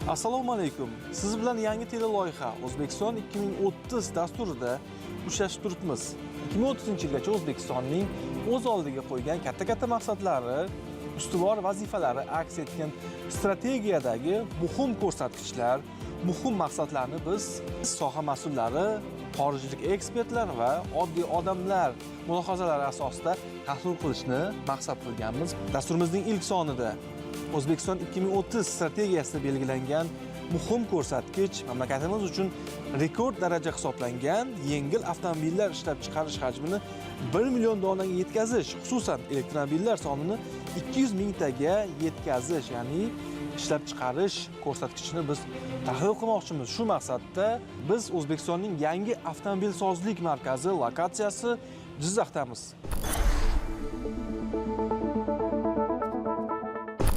Assalomu alaykum. Siz bilan yangi teleloyiha O'zbekiston 2030 dasturida ushlashib turibmiz. 2030-yilgacha O'zbekistonning o'z oldiga qo'ygan katta maqsadlari, ustuvor vazifalari aks etgan strategiyadagi muhim ko'rsatkichlar, muhim maqsadlarni biz soha mas'ullari, xorijlik ekspertlar va oddiy odamlar mulohazalari asosida tahlil qilishni maqsad qilganmiz. Dasturimizning ilk sonida O'zbekiston 2030 strategiyasida belgilangan muhim ko'rsatkich mamlakatimiz uchun rekord daraja hisoblangan yengil avtomobillar ishlab chiqarish hajmini 1 million donaga yetkazish, xususan elektromobillar sonini 200 mingtaga yetkazish, ya'ni ishlab chiqarish ko'rsatkichini biz tahlil qilmoqchimiz. Shu maqsadda biz O'zbekistonning yangi avtomobilsozlik markazi lokatsiyasi Jizzaxdamiz.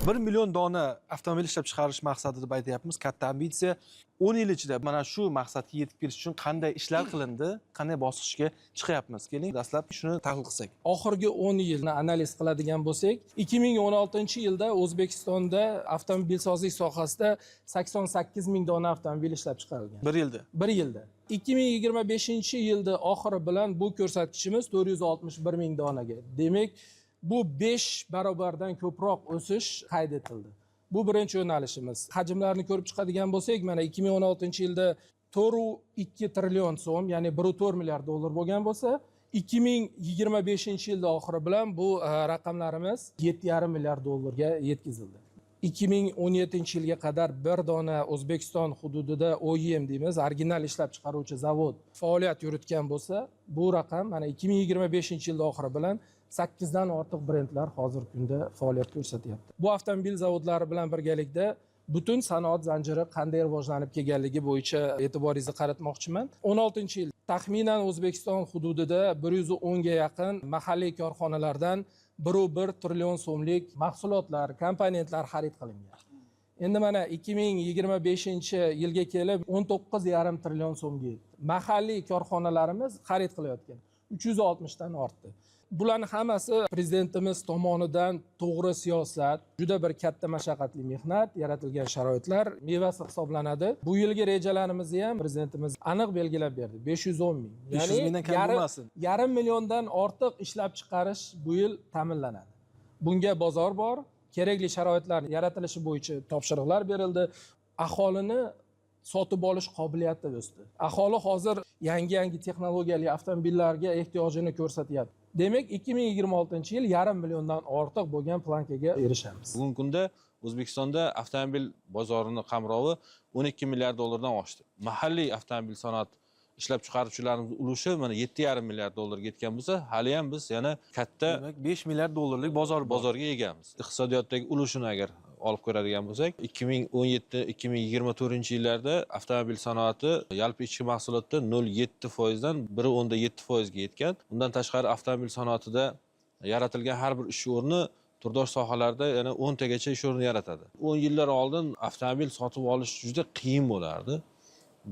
1 million dona avtomobil ishlab chiqarish maqsadi deb aytyapmiz. Katta ambitsiya. 10 yil ichida mana shu maqsadga yetib kelish uchun qanday ishlar qilindi, qanday bosqichga chiqyapmiz? Keling, dastlab shuni tahlil qilsak. Oxirgi 10 yilni analiz qiladigan bo'lsak, 2016-yilda O'zbekistonda avtomobilsozlik sohasida 88 ming dona avtomobil ishlab chiqarilgan. 1 yilda. 1 yilda. 2025-yilda oxiri bilan bu ko'rsatkichimiz 461 ming donaga. Demak, bu 5 barobardan ko'proq o'sish qayd etildi. Bu birinchi yo'nalishimiz. Hajmlarni ko'rib chiqadigan bo'lsak, mana 2016-yilda 4,2 trillion so'm, ya'ni 1,4 milliard dollar bo'lgan bo'lsa, 2025-yilda oxiri bilan bu raqamlarimiz 7,5 milliard dollarga yetkazildi. 2017-yilga qadar bir dona O'zbekiston hududida OEM deymiz, original ishlab chiqaruvchi zavod faoliyat yuritgan bo'lsa, bu raqam mana 2025-yilda oxiri bilan 8 dan ortiq brendlar hozirgi kunda faoliyat ko'rsatyapti. Bu avtomobil zavodlari bilan birgalikda butun sanoat zanjiri qanday rivojlanib kelganligi bo'yicha e'tiboringizni qaratmoqchiman. 16-yil taxminan O'zbekiston hududida 110 ga yaqin mahalliy korxonalardan 1,1 trillion so'mlik mahsulotlar, komponentlar xarid qilingan. Endi mana 2025-yilga kelib 19,5 trillion so'mga yetdi. Mahalliy korxonalarimiz xarid qilayotgan 360 dan ortdi. Bularning hammasi prezidentimiz tomonidan to'g'ri siyosat, juda bir katta mashaqqatli mehnat, yaratilgan sharoitlar mevasi hisoblanadi. Bu yilgi rejalarimizni ham prezidentimiz aniq belgilab berdi. 510 ming. 500 mingdan kam bo'lmasin. Yarim milliondan ortiq ishlab chiqarish bu yil ta'minlanadi. Bunga bozor bor, kerakli sharoitlar yaratilishi bo'yicha topshiriqlar berildi. Aholini sotib olish qobiliyati o'sdi. Aholi hozir yangi texnologiyali avtomobillarga ehtiyojini ko'rsatyapti. Demak, 2026-yil yarim milliondan ortiq bo'lgan plankaga erishamiz. Bugungi kunda O'zbekistonda avtomobil bozorining qamrovi 12 milliard dollardan oshdi. Mahalliy avtomobil sanoat ishlab chiqaruvchilarimiz ulushi mana 7,5 milliard dollarga yetgan bo'lsa, hali ham biz yana katta, demak 5 milliard dollarlik bozorga egamiz. Iqtisodiyotdagi ulushini agar olib ko'radigan bo'lsak, 2017-2024-yillarda avtomobil sanoati yalpi ichki mahsulotda 0,7% dan 1,7% ga yetgan. Undan tashqari avtomobil sanoatida yaratilgan har bir ish o'rni turdosh sohalarda yana 10 tagacha ish o'rni yaratadi. 10 yillar oldin avtomobil sotib olish juda qiyin bo'lardi.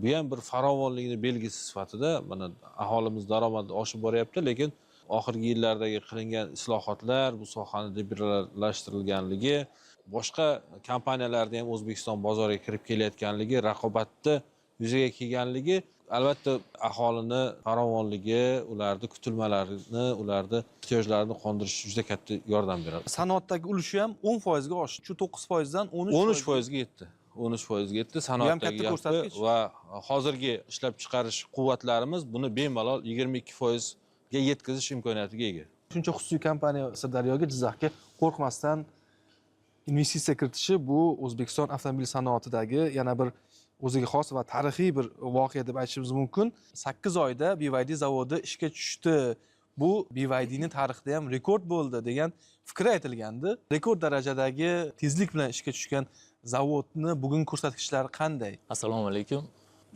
Bu ham bir farovonlikning belgisi sifatida mana aholimiz daromadi oshib boryapti, lekin oxirgi yillardagi qilingan islohotlar, bu sohani liberallashtirilganligi, boshqa kompaniyalarda ham O'zbekiston bozoriga kirib kelayotganligi, raqobatda yuzaga kelganligi albatta aholini farovonligi, ularning kutilmalarini, ularning ehtiyojlarini qondirish juda katta yordam beradi. Sanoatdagi ulushi ham 10% ga oshdi. Shu 9% dan 13% ga yetdi. 13% ga yetdi. Sanoatdagi ko'rsatkich va hozirgi ishlab chiqarish quvvatlarimiz buni bemalol 22% ga yetkazish imkoniyatiga ega. Shuncha xususiy kompaniya Sirdaryoga, Jizzaxga qo'rqmasdan investitsiya kiritishi bu O'zbekiston avtomobil sanoatidagi yana bir o'ziga xos va tarixiy bir voqea deb aytishimiz mumkin. 8 oyda BYD zavodi ishga tushdi. Bu BYDning tarixida ham rekord bo'ldi degan fikr aytilgandi. Rekord darajadagi tezlik bilan ishga tushgan zavodni bugungi ko'rsatkichlari qanday? Assalomu alaykum.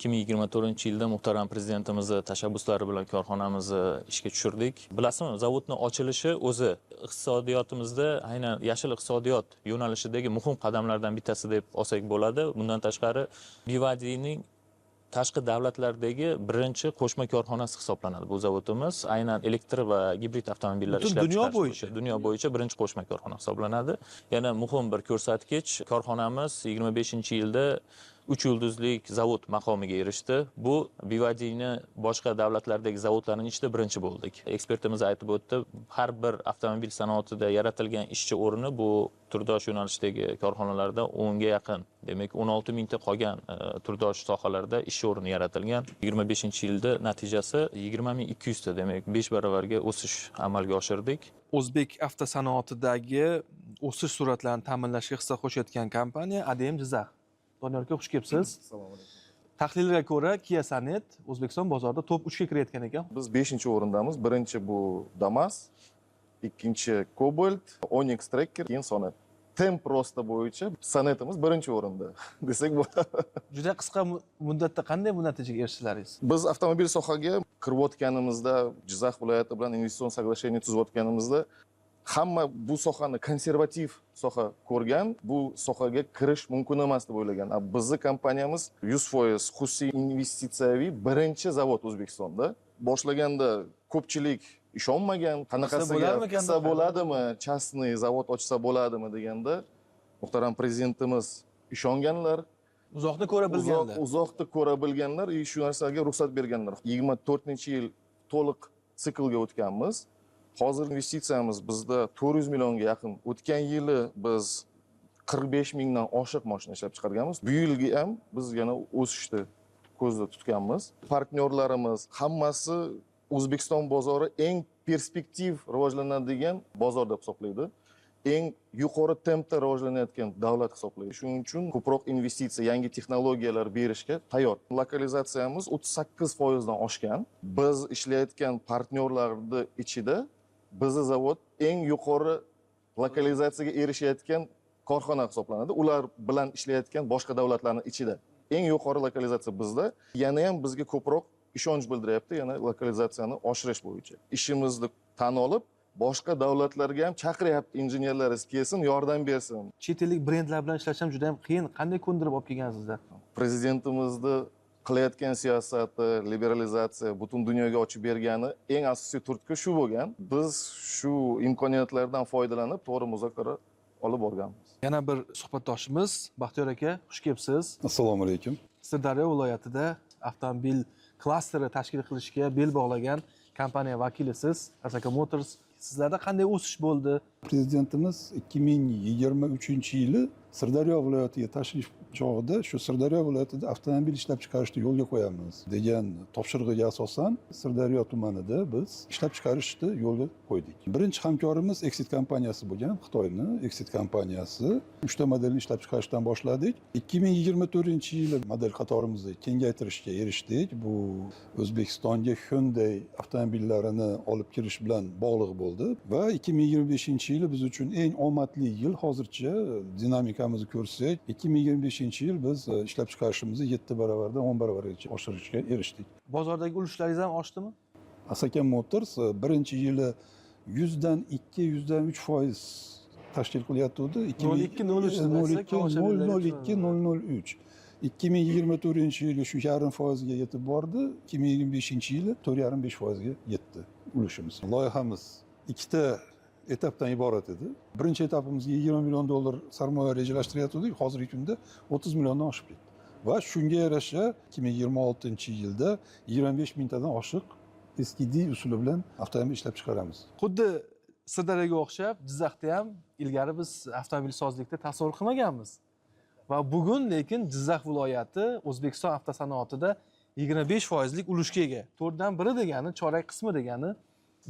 2024-yilda muhtaram prezidentimizni tashabbuslari bilan korxonamizni ishga tushirdik. Bilasizmi, zavodning ochilishi o'zi iqtisodiyotimizda aynan yashil iqtisodiyot yo'nalishidagi muhim qadamlardan bittasi deb olsak bo'ladi. Bundan tashqari BYDning tashqi davlatlardagi birinchi qo'shma korxonasi hisoblanadi bu zavodimiz. Aynan elektr va gibrid avtomobillar Butun ishlab dunyo chiqarish bo'yicha? dunyo bo'yicha birinchi qo'shma korxona hisoblanadi. Yana muhim bir ko'rsatkich, korxonamiz 25-yilda 3 yulduzlik zavod maqomiga erishdi. Bu BYDni boshqa davlatlardagi zavodlarning ichida birinchi bo'ldik. Ekspertimiz aytib o'tdi, har bir avtomobil sanoatida yaratilgan ishchi o'rni bu turdosh yo'nalishdagi korxonalarda 10 ga yaqin, demak 16 mingta qolgan turdosh sohalarda ish o'rni yaratilgan. 25-yilda natijasi 20 ta, demak 5 baravarga o'sish amalga oshirdik. O'zbek avtosanoatidagi o'sish sur'atlarini ta'minlashga hissa qo'shayotgan kompaniya ADM Jizzax. Doniyor aka, xush kelibsiz. Assalomu alaykum. Tahlilga ko'ra Kia Sonet O'zbekiston bozorida top 3 ga kirayotgan ekan. Biz 5-o'rindamiz. Birinchi bu Damas, ikkinchi Cobalt, Onyx Tracker, keyin Sonet. Temp rosti bo'yicha Sonetimiz birinchi o'rinda desak bo'ladi. Juda qisqa muddatda qanday bu natijaga erishdingiz? Biz avtomobil sohaga kirayotganimizda, Jizzax viloyati bilan investitsion соглашение tuzayotganimizda hamma bu sohani konservativ soha ko'rgan, bu sohaga kirish mumkin emas deb o'ylagan. Bizning kompaniyamiz 100% xususiy investitsiyaviy birinchi zavod O'zbekistonda. Boshlaganda ko'pchilik ishonmagan, qanaqasiga qilsa bo'ladimi, частный zavod ochsa bo'ladimi deganda, muhtaram prezidentimiz ishonganlar. Uzoqni ko'ra bilganlar. Uzoqni ko'ra bilganlar, shu narsaga ruxsat berganlar. 24-yil to'liq siklga o'tganmiz. Hozir investitsiyamiz bizda 400 millionga yaqin. O'tgan yili biz 45 mingdan oshiq mashina ishlab chiqarganmiz. Bu yilgi ham biz yana o'sishni ko'zda tutganmiz. Partnyorlarimiz hammasi O'zbekiston bozori eng perspektiv rivojlanadigan bozor deb hisoblaydi. Eng yuqori tempda rivojlanayotgan davlat hisoblaydi. Shuning uchun ko'proq investitsiya, yangi texnologiyalar berishga tayyor. Lokalizatsiyamiz 38% dan oshgan. Biz ishlayotgan partnyorlarning ichida bizning zavod eng yuqori lokalizatsiyaga erishayotgan korxona hisoblanadi. Ular bilan ishlayotgan boshqa davlatlarning ichida eng yuqori lokalizatsiya bizda. Yana ham bizga ko'proq ishonch bildiryapti, yana lokalizatsiyani oshirish bo'yicha. Ishimizni tan olib, boshqa davlatlarga ham chaqiryapti, injenerlaringiz kelsin, yordam bersin. Chet ellik brendlar bilan ishlash ham juda ham qiyin. Qanday ko'ndirib olib kelgansizlar? Prezidentimizni qilayotgan siyosati, liberalizatsiya, butun dunyoga ochib bergani eng asosiy turtki shu bo'lgan. Biz shu imkoniyatlardan foydalanib, to'g'ri muzokara olib borganmiz. Yana bir suhbatdoshimiz Baxtiyor aka, xush kelibsiz. Assalomu alaykum. Sirdaryo viloyatida avtomobil klasteri tashkil qilishga bel bog'lagan kompaniya vakilisiz, Asaka Motors. Sizlarda qanday o'sish bo'ldi? Prezidentimiz 2023-yili Sirdaryo viloyatiga tashrif chog'ida shu Sirdaryo viloyatida avtomobil ishlab chiqarishni yo'lga qo'yamiz degan topshirig'iga asosan Sirdaryo tumanida biz ishlab chiqarishni yo'lga qo'ydik. Birinchi hamkorimiz Exit kompaniyasi bo'lgan, Xitoyning Exit kompaniyasi. 3 ta modelni ishlab chiqarishdan boshladik. 2024-yili model qatorimizni kengaytirishga erishdik. Bu O'zbekistonga Hyundai avtomobillarini olib kirish bilan bog'liq bo'ldi va 2025-yili biz uchun eng omadli yil hozircha. Dinamikamizni ko'rsak, 2025-yil biz ishlab chiqarishimizni 7 baravardan 10 baravargacha oshirishga erishdik. Bozordagi ulushlarimiz ham oshdimi? Asaka Motors birinchi yili 100dan 2-3% tashkil qilyapti. 0,02-0,03. 2024-yili shu 0,5%ga yetib bordi. 2025-yili 4,5%ga yetdi ulushimiz. Loyihamiz ikkita etapdan iborat edi. Birinchi etapimizga 20 million dollar sarmoya rejalashtiryaptik. Hozirgi kunda 30 milliondan oshib ketdi. Va shunga yarasha 2026-yilda 25 mingtadan oshiq SKD usuli bilan avtomobil ishlab chiqaramiz. Xuddi Sirdaryoga o'xshab, Jizzaxda ham ilgari biz avtomobilsozlikda tasavvur qilmaganmiz. Va bugun lekin Jizzax viloyati O'zbekiston avtosanoatida 25%lik ulushga ega. 4dan 1 degani, chorak qismi degani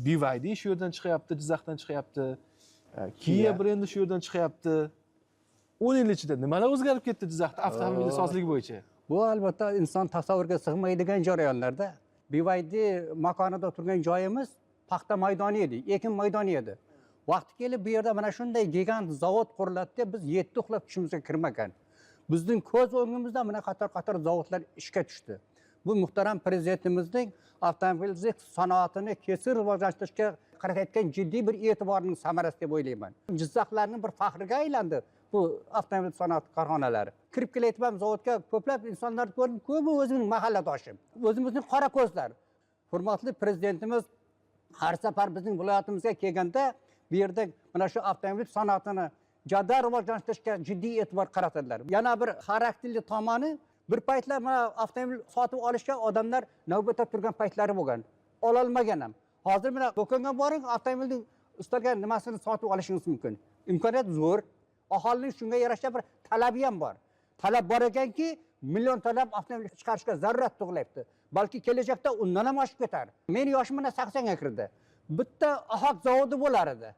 BYD shu yerdan chiqyapti, Jizzaxdan chiqyapti. Kia brendi shu yerdan chiqyapti. 10 yil ichida nimalar o'zgarib ketdi Jizzaxda avtomobilsozlik bo'yicha? Bu albatta inson tasavvurga sig'maydigan jarayonlarda. BYD makonida turgan joyimiz paxta maydoni edi, ekin maydoni edi. Vaqti kelib bu yerda mana shunday gigant zavod quriladi, biz 7 uxlab tushimizga kirmagan. Bizning ko'z o'ngimizda mana qator zavodlar ishga tushdi. Bu muhtaram prezidentimizning avtomobil sanoatini keskin rivojlantirishga qaratayotgan jiddiy bir e'tiborning samarasi deb o'ylayman. Jizzaxlarning bir faxriga aylandi. bu avtomobil sanoat korxonalari. Kirib kelayotgan zavodga ko'plab insonlarni ko'rdim, ko'pi o'zimning mahalladoshim, o'zimizning qora ko'zlar. Hurmatli prezidentimiz har safar bizning viloyatimizga kelganda bu yerda mana shu avtomobil sanoatini jadal rivojlantirishga jiddiy e'tibor qaratadilar. Yana bir xarakterli tomoni, bir paytlar mana avtomobil sotib olishga odamlar navbatda turgan paytlari bo'lgan. Ololmagan ham. Hozir mana do'konga boring, avtomobilning istalgan nimasini sotib olishingiz mumkin. Imkoniyat zo'r. Aholining shunga yarasha bir talabi ham bor. Talab bor ekanki, million talab avtomobil chiqarishga zarurat tug'ilyapti. Balki kelajakda undan ham oshib ketar. Men yoshim mana 80 ga kirdi. Bitta ahok zavodi bo'lar edi.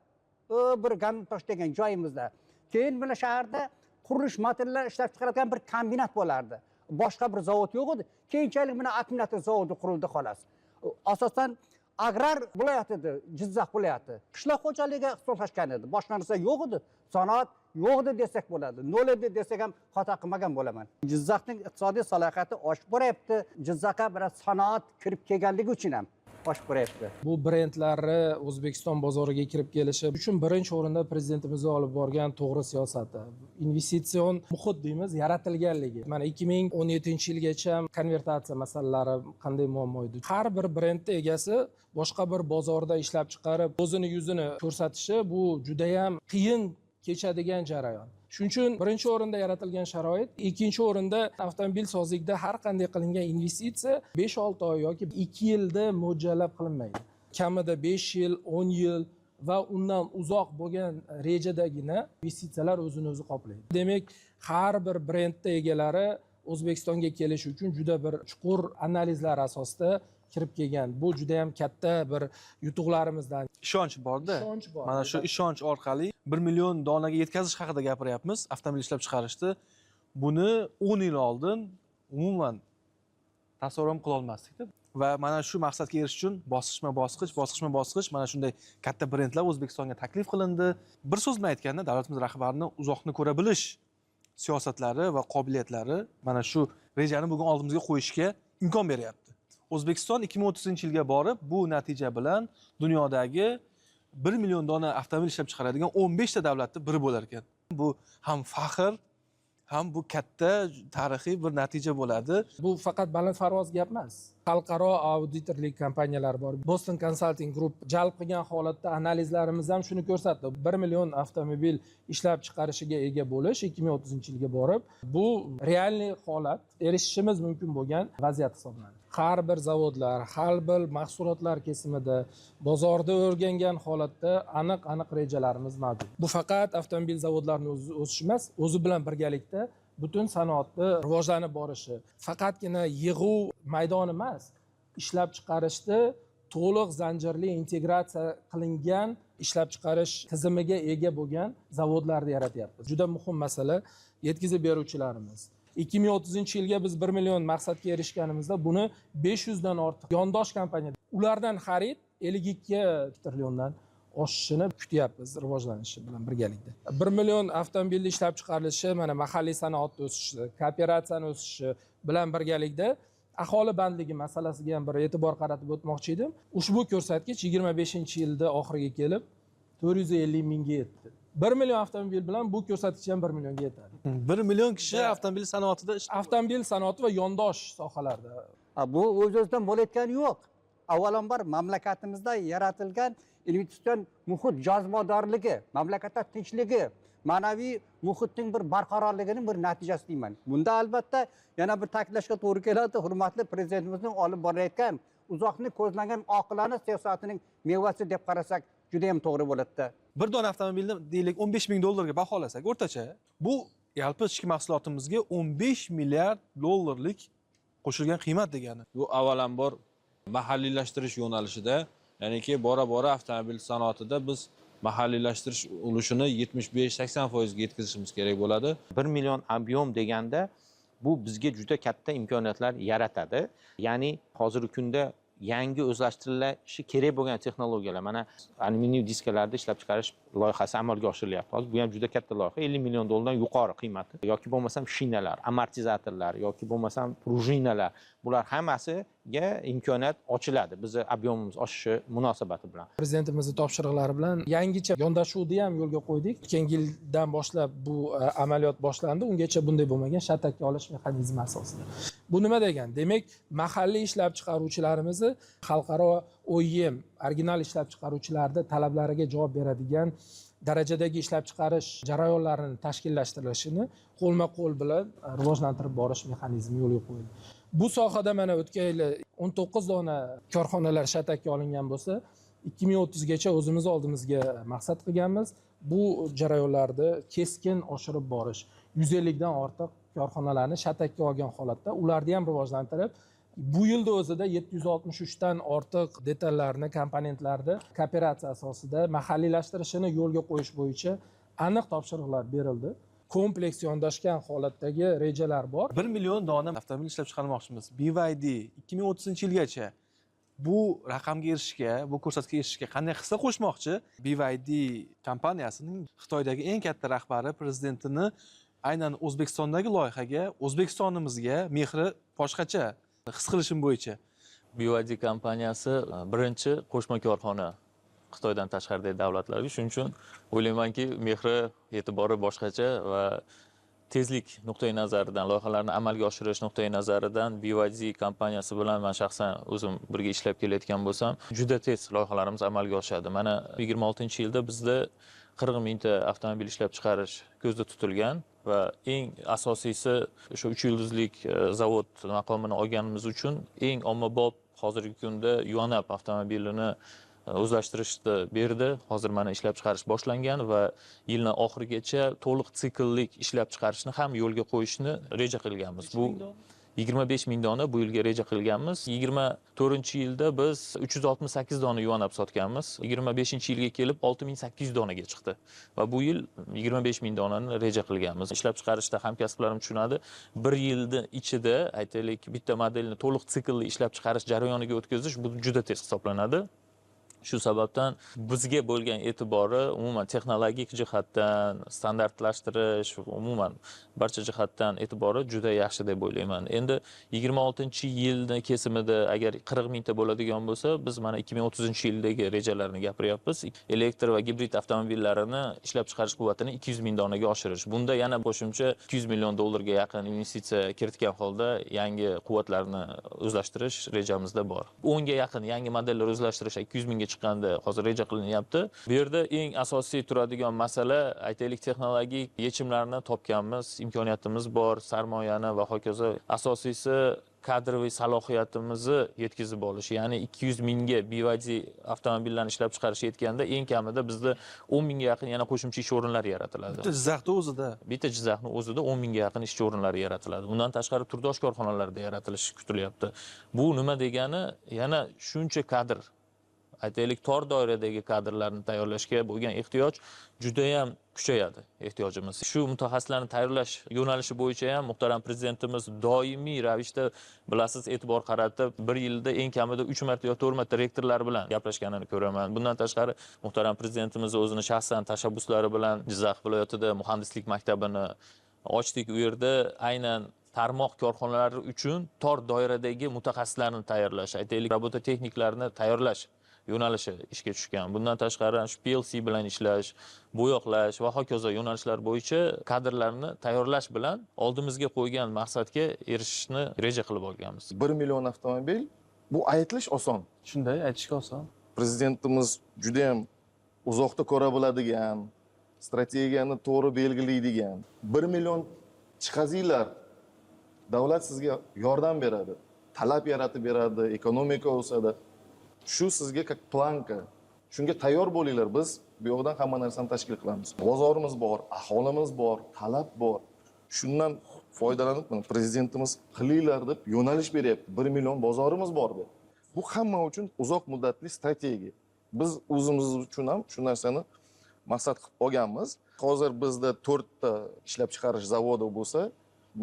Bir Gamtosh degan joyimizda. Keyin mana shaharda qurilish materiallar ishlab chiqaradigan bir kombinat bo'lardi. Boshqa bir zavod yo'q edi. Keyinchalik mana akkumulyator zavodi qurildi xolos. Asosan agrar viloyat edi, Jizzax viloyati. Qishloq xo'jaligiga ixtisoslashgan edi. Boshqa narsa yo'q edi. Sanoat yo'q edi desak bo'ladi. Nol edi desak ham xato qilmagan bo'laman. Jizzaxning iqtisodiy salohiyati oshib boryapti. Jizzaxga bir sanoat kirib kelganligi uchun ham oshib boryapti. Bu brendlarni O'zbekiston bozoriga kirib kelishi uchun birinchi o'rinda prezidentimiz olib borgan to'g'ri siyosati, investitsion muhit deymiz, yaratilganligi. Mana 2017-yilgacha konvertatsiya masalalari qanday muammo edi. Har bir brendning egasi boshqa bir bozorda ishlab chiqarib, o'zini yuzini ko'rsatishi bu juda ham qiyin kechadigan jarayon. Shuning uchun birinchi o'rinda yaratilgan sharoit, ikkinchi o'rinda avtomobil sozlikda har qanday qilingan investitsiya 5-6 oy yoki 2 yilda mo'ljallab qilinmaydi. Kamida 5 yil, 10 yil va undan uzoq bo'lgan rejadagina investitsiyalar o'zini o'zi qoplaydi. Demak, har bir brendning egalari O'zbekistonga kelish uchun juda bir chuqur analizlar asosida kirib kelgan. Bu juda ham katta bir yutuqlarimizdan. Ishonch borda. Ishonch bor. Mana shu ishonch orqali 1 million donaga yetkazish haqida gapiryapmiz avtomobil ishlab chiqarishda. Buni 10 yil oldin umuman tasavvur ham qila olmasdik-da. Va mana shu maqsadga erishish uchun bosqichma-bosqich mana shunday katta brendlar O'zbekistonga taklif qilindi. Bir so'z bilan aytganda, davlatimiz rahbarining uzoqni ko'ra bilish siyosatlari va qobiliyatlari mana shu rejani bugun oldimizga qo'yishga imkon beryapti. O'zbekiston 2030-yilga borib, bu natija bilan dunyodagi 1 million dona avtomobil ishlab chiqaradigan 15 ta davlatning biri bo'lar ekan. Bu ham faxr, ham bu katta tarixiy bir natija bo'ladi. Bu faqat balandparvoz gap emas. Xalqaro auditorlik kompaniyalari bor. Boston Consulting Group jalb qilgan holatda analizlarimiz ham shuni ko'rsatdi. 1 million avtomobil ishlab chiqarishiga ega bo'lish 2030-yilga borib, bu realniy holat, erishishimiz mumkin bo'lgan vaziyat hisoblanadi. Har bir zavodlar, har bir mahsulotlar kesimida bozorda o'rgangan holatda aniq rejalarimiz mavjud. Bu faqat avtomobil zavodlarining o'sishi emas, o'zi bilan birgalikda butun sanoatni rivojlanib borishi. Faqatgina yig'uv maydoni emas, ishlab chiqarishda to'liq zanjirli integratsiya qilingan ishlab chiqarish tizimiga ega bo'lgan zavodlarni yaratyapmiz. Juda muhim masala yetkazib beruvchilarimiz. 2030-yilga biz 1 million maqsadga erishganimizda buni 500 dan ortiq yondosh kompaniya, ulardan xarid 52 trilliondan oshishini kutyapmiz rivojlanishi bilan birgalikda. 1 million avtomobil ishlab chiqarilishi, mana mahalliy sanoatni o'sishi, kooperatsiyani o'sishi bilan birgalikda aholi bandligi masalasiga ham bir e'tibor qaratib o'tmoqchi edim. Ushbu ko'rsatkich 25-yilda oxiriga kelib 450 mingga yetdi. 1 million avtomobil bilan bu ko'rsatkich ham 1 millionga yetadi. 1 million kishi avtomobil sanoatida Avtomobil sanoati va yondosh sohalarda. Bu o'z-o'zidan bo'layotgani yo'q. Avvalambor mamlakatimizda yaratilgan investitsion muhit jozibadorligi, mamlakatda tinchligi, ma'naviy muhitning bir barqarorligining bir natijasi deyman. Bunda albatta yana bir ta'kidlashga to'g'ri keladi. Hurmatli prezidentimizning olib borayotgan uzoqni ko'zlangan oqilona siyosatining mevasi deb qarasak juda ham to'g'ri bo'ladi. bir dona avtomobilni deylik 15 ming dollarga baholasak o'rtacha, bu yalpi ichki mahsulotimizga 15 milliard dollarlik qo'shilgan qiymat degani. Bu avvalambor mahalliylashtirish yo'nalishida, ya'niki bora avtomobil sanoatida biz mahalliylashtirish ulushini 75-80% ga yetkazishimiz kerak bo'ladi. 1 million ob'yom deganda bu bizga juda katta imkoniyatlar yaratadi. Ya'ni hozirgi kunda yangi o'zlashtirilishi kerak bo'lgan texnologiyalar, mana alyuminiy diskalarda ishlab chiqarish loyihasi amalga oshirilyapti. Hozir bu ham juda katta loyiha, 50 million dollardan yuqori qiymati. Yoki bo'lmasam shinalar, amortizatorlar yoki bo'lmasam prujinalar, bular hammasiga imkoniyat ochiladi. Bizni ob'yomimiz oshishi munosabati bilan. Prezidentimizni topshiriqlari bilan yangicha yondashuvni ham yo'lga qo'ydik. O'tgan yildan boshlab bu amaliyot boshlandi. Ungacha bunday bo'lmagan shatakka olish mexanizmi asosida. Bu nima degani? Demak, mahalliy ishlab chiqaruvchilarimizni xalqaro OEM, original ishlab chiqaruvchilarda talablariga javob beradigan darajadagi ishlab chiqarish jarayonlarini tashkillashtirilishini qo'lma-qo'l bilan rivojlantirib borish mexanizmi yo'lga qo'yildi. Bu sohada mana o'tgan yili 19 dona korxonalar shatakka olingan bo'lsa, 2030 gacha o'zimiz oldimizga maqsad qilganmiz. Bu jarayonlarni keskin oshirib borish, 150 dan ortiq korxonalarni shatakka olgan holatda ularni ham rivojlantirib, bu yilda o'zida 763 dan ortiq detallarni, komponentlarni kooperatsiya asosida mahalliylashtirishini yo'lga qo'yish bo'yicha aniq topshiriqlar berildi. Kompleks yondashgan holatdagi rejalar bor. 1 million dona avtomobil ishlab chiqarmoqchimiz. BYD 2030-yilgacha bu raqamga erishishga, bu ko'rsatkichga erishishga qanday hissa qo'shmoqchi? BYD kompaniyasining Xitoydagi eng katta rahbari prezidentini aynan O'zbekistondagi loyihaga, O'zbekistonimizga mehri boshqacha his qilishim bo'yicha. BYD kompaniyasi birinchi qo'shma korxona Xitoydan tashqaridagi davlatlarga. Shuning uchun o'ylaymanki, mehri, e'tibori boshqacha va tezlik nuqtai nazaridan, loyihalarni amalga oshirish nuqtai nazaridan BYD kompaniyasi bilan men shaxsan o'zim birga ishlab kelayotgan bo'lsam, juda tez loyihalarimiz amalga oshadi. Mana 26-yilda bizda 40 mingta avtomobil ishlab chiqarish ko'zda tutilgan va eng asosiysi o'sha 3 yulduzlik zavod maqomini olganimiz uchun eng ommabop hozirgi kunda Yuanab avtomobilini o'zlashtirishni berdi. Hozir mana ishlab chiqarish boshlangan va yilning oxirigacha to'liq sikllik ishlab chiqarishni ham yo'lga qo'yishni reja qilganmiz. Bu 25 ming dona bu yilga reja qilganmiz. 24-yilda biz 368 dona yuvanab sotganmiz. 25-yilga kelib 6800 donaga chiqdi. Va bu yil 25 ming donani reja qilganmiz. Ishlab chiqarishda hamkasblarim tushunadi. 1 yilda ichida aytaylik bitta modelni to'liq siklli ishlab chiqarish jarayoniga o'tkazish bu juda tez hisoblanadi. Shu sababdan bizga bo'lgan e'tibori umuman texnologik jihatdan, standartlashtirish, umuman barcha jihatdan e'tibori juda yaxshi deb o'ylayman. Endi 26-yilning kesimida agar 40 mingta bo'ladigan bo'lsa, biz mana 2030-yildagi rejalarni gapiryapmiz. Elektr va gibrid avtomobillarini ishlab chiqarish quvvatini 200 ming donaga oshirish. Bunda yana qo'shimcha 200 million dollarga yaqin investitsiya kiritgan holda yangi quvvatlarni o'zlashtirish rejamizda bor. 10 ga yaqin yangi modellar o'zlashtirish 200 mingga chiqqanda hozir reja qilinyapti. Bu yerda eng asosiy turadigan masala aytaylik texnologik yechimlarni topganmiz, imkoniyatimiz bor, sarmoyani va hokazo. Asosiysi kadroviy salohiyatimizni yetkazib olish. Ya'ni 200 mingga BYD avtomobillarni ishlab chiqarish yetganda eng kamida bizda 10 mingga yaqin yana qo'shimcha ish o'rinlari yaratiladi. Bitta Jizzaxda o'zida. Bitta Jizzaxning o'zida 10 mingga yaqin ish o'rinlari yaratiladi. Bundan tashqari turdosh korxonalarda yaratilishi kutilyapti. Bu nima degani? Yana shuncha kadr aytaylik tor doiradagi kadrlarni tayyorlashga bo'lgan ehtiyoj juda ham kuchayadi ehtiyojimiz. Shu mutaxassislarni tayyorlash yo'nalishi bo'yicha ham muhtaram prezidentimiz doimiy ravishda bilasiz e'tibor qaratib, bir yilda eng kamida 3 marta yo 4 marta rektorlar bilan gaplashganini ko'raman. Bundan tashqari muhtaram prezidentimiz o'zini shaxsan tashabbuslari bilan Jizzax viloyatida muhandislik maktabini ochdik. U yerda aynan tarmoq korxonalari uchun tor doiradagi mutaxassislarni tayyorlash, aytaylik robototexniklarni tayyorlash yo'nalishi ishga tushgan. Bundan tashqari PLC bilan ishlash, bo'yoqlash va hokazo yo'nalishlar bo'yicha kadrlarni tayyorlash bilan oldimizga qo'ygan maqsadga erishishni reja qilib olganmiz. 1 million avtomobil bu aytilish oson. Shunday aytishga oson. Prezidentimiz juda ham uzoqda ko'ra biladigan, strategiyani to'g'ri belgilaydigan. 1 million chiqazinglar. Davlat sizga yordam beradi, talab yaratib beradi, ekonomika o'sadi. Shu sizga как planka. Shunga tayyor bo'linglar. Biz bu yoqdan hamma narsani tashkil qilamiz. Bozorimiz bor, aholimiz bor, talab bor. Shundan foydalanib prezidentimiz qilinglar deb yo'nalish beryapti. 1 million bozorimiz bor deb. Bu hamma uchun uzoq muddatli strategiya. Biz o'zimiz uchun ham shu narsani maqsad qilib olganmiz. Hozir bizda 4 ta ishlab chiqarish zavodi bo'lsa,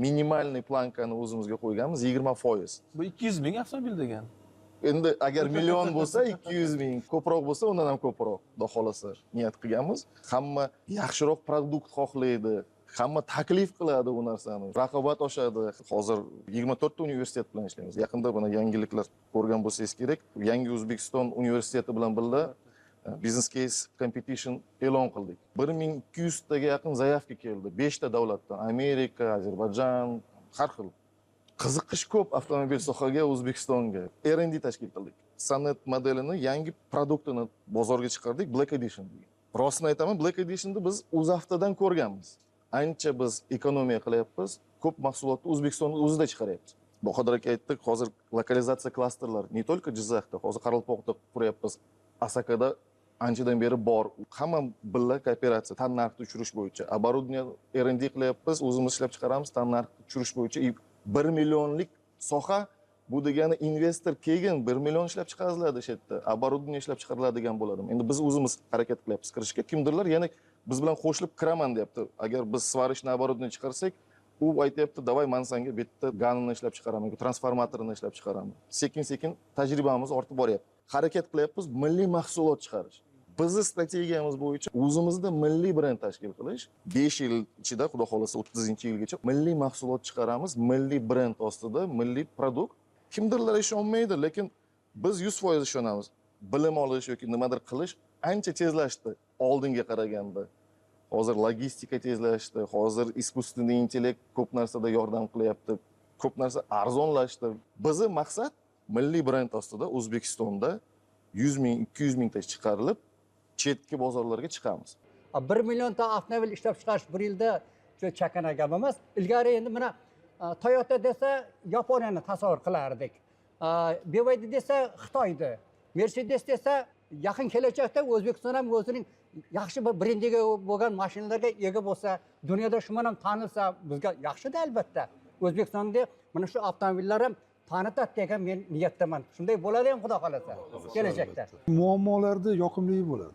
minimalniy plankani o'zimizga qo'yganmiz 20%. Bu 200 ming avtomobil degan. Endi agar million bo'lsa 200 ming, ko'proq bo'lsa undan ham ko'proq, xudo xolasa niyat qilganmiz. Hamma yaxshiroq produkt xohlaydi, hamma taklif qiladi u narsani. Raqobat oshadi. Hozir 24 ta universitet bilan ishlaymiz. Yaqinda buni yangiliklar ko'rgan bo'lsangiz kerak. Yangi O'zbekiston universiteti bilan birga business case competition e'lon qildik. 1200 taga yaqin zaявka keldi. 5 ta davlatdan, Amerika, Ozarbayjon, har xil. Qiziqish ko'p avtomobil sohaga, O'zbekistonga. R&D tashkil qildik. Sonet modelini, yangi produktini bozorga chiqardik, Black Edition degan. Rostini aytaman, Black Edition'ni biz UzAvtodan ko'rganmiz. Ancha biz ekonomiya qilyapmiz, ko'p mahsulotni O'zbekistonning o'zida chiqaryapmiz. Bahodir aka aytdik, hozir lokalizatsiya klasterlari не только Jizzaxda, hozir Qoraqalpoqda quryapmiz. Asakada anchadan beri bor. Hamma birga kooperatsiya, tan narxni tushirish bo'yicha, оборудование R&D qilyapmiz, o'zimiz ishlab chiqaramiz, tan narxni tushirish bo'yicha 1 millionlik soha. Bu degani investor keyin 1 million ishlab chiqariladi o'sha yerda, оборудование ishlab chiqariladigan bo'ladi. Endi biz o'zimiz harakat qilyapmiz kirishga. Kimdirlar yana biz bilan qo'shilib kiraman deyapti. Agar biz svarishni оборудование chiqarsak, u aytayapti, "Davay, men senga bitta ganini ishlab chiqaraman, transformatorini ishlab chiqaraman." Sekin-sekin tajribamiz ortib boryapti. Harakat qilyapmiz milliy mahsulot chiqarish. Bizning strategiyamiz bo'yicha o'zimizda milliy brend tashkil qilish, 5 yil ichida, xudo xolasa 30-yilgacha milliy mahsulot chiqaramiz, milliy brend ostida, milliy produkt. Kimdirlar ishonmaydi, lekin biz 100% ishonamiz. Bilim olish yoki nimadir qilish ancha tezlashdi oldinga qaraganda. Hozir logistika tezlashdi, hozir искусственный intellekt ko'p narsada yordam qilyapti. Ko'p narsa arzonlashdi. Bizning maqsad milliy brend ostida O'zbekistonda 100 ming, 200 mingta chiqarilib, chetki bozorlarga chiqamiz. 1 million ta avtomobil ishlab chiqarish bir yilda juda chakana gap emas. Ilgari endi mana Toyota desa Yaponiyani tasavvur qilardik. BYD desa Xitoyni. Mercedes desa yaqin kelajakda O'zbekiston ham o'zining yaxshi bir brendiga bo'lgan mashinalarga ega bo'lsa, dunyoda shundan ham tanilsa, bizga yaxshi-da albatta. O'zbekistonda mana shu avtomobillar ham tanitadi degan men niyatdaman. Shunday bo'ladi ham xudo xolasa kelajakda. Muammolarda yoqimli bo'ladi.